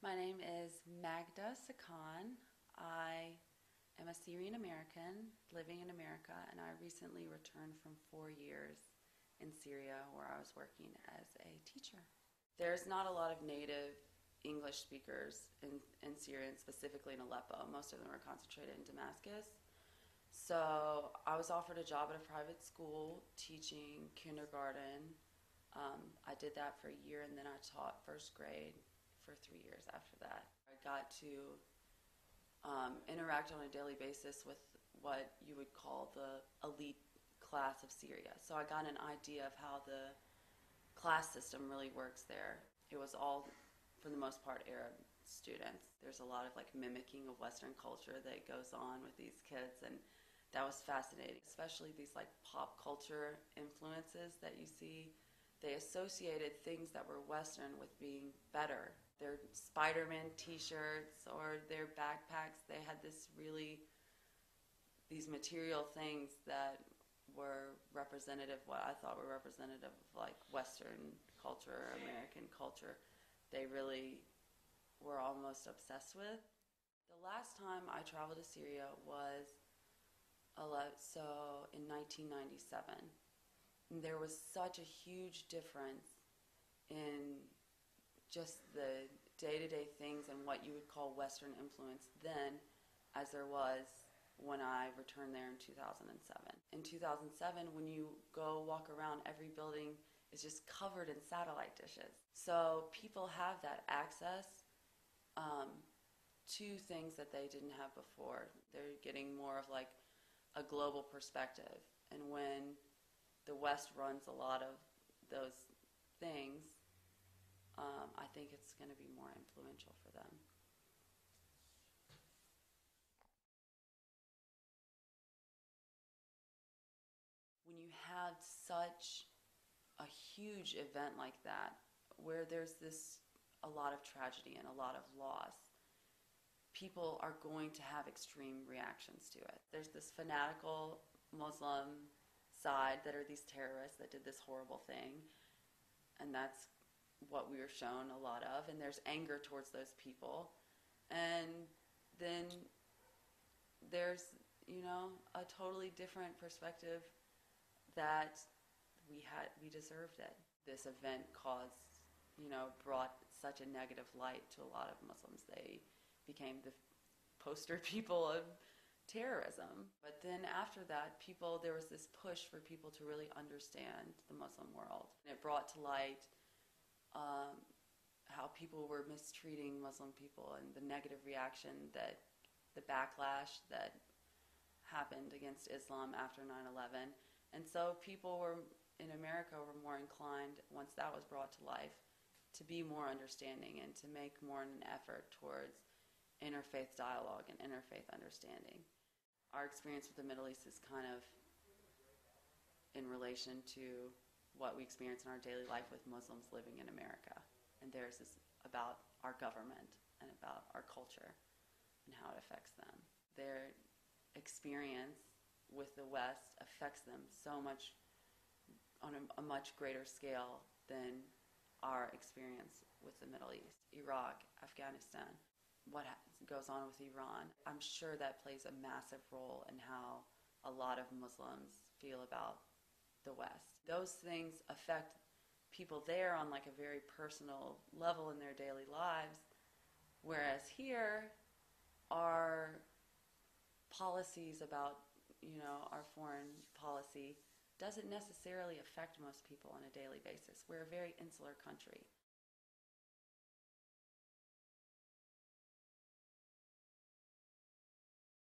My name is Magda Seekan. I am a Syrian American living in America, and I recently returned from 4 years in Syria where I was working as a teacher. There's not a lot of native English speakers in Syria, and specifically in Aleppo. Most of them are concentrated in Damascus. So I was offered a job at a private school teaching kindergarten. I did that for a year, and then I taught first grade for 3 years after that. I got to interact on a daily basis with what you would call the elite class of Syria. So I got an idea of how the class system really works there. It was all, for the most part, Arab students. There's a lot of mimicking of Western culture that goes on with these kids, and that was fascinating. Especially these pop culture influences that you see. They associated things that were Western with being better. Their Spider-Man t-shirts or their backpacks, they had these material things that were representative, what I thought were representative of Western culture, American culture. They really were almost obsessed with. The last time I traveled to Syria was in 1997. And there was such a huge difference in just the day-to-day things and what you would call Western influence then as there was when I returned there in 2007. In 2007, when you go walk around, every building is just covered in satellite dishes. So people have that access to things that they didn't have before. They're getting more of a global perspective. And when the West runs a lot of those things, I think it's going to be more influential for them. When you have such a huge event like that, where there's a lot of tragedy and a lot of loss, people are going to have extreme reactions to it. There's this fanatical Muslim side that are these terrorists that did this horrible thing, and that's what we were shown a lot of, and there's anger towards those people. And then there's, a totally different perspective that we deserved it. This event brought such a negative light to a lot of Muslims. They became the poster people of terrorism. But then after that, there was this push for people to really understand the Muslim world. And it brought to light how people were mistreating Muslim people and the negative reaction, the backlash that happened against Islam after 9/11. And so people in America were more inclined, once that was brought to life, to be more understanding and to make more an effort towards interfaith dialogue and interfaith understanding. Our experience with the Middle East is kind of in relation to what we experience in our daily life with Muslims living in America. And theirs is about our government and about our culture and how it affects them. Their experience with the West affects them so much on a much greater scale than our experience with the Middle East. Iraq, Afghanistan, what goes on with Iran. I'm sure that plays a massive role in how a lot of Muslims feel about the West. Those things affect people there on a very personal level in their daily lives, whereas here our policies about our foreign policy doesn't necessarily affect most people on a daily basis. We're a very insular country.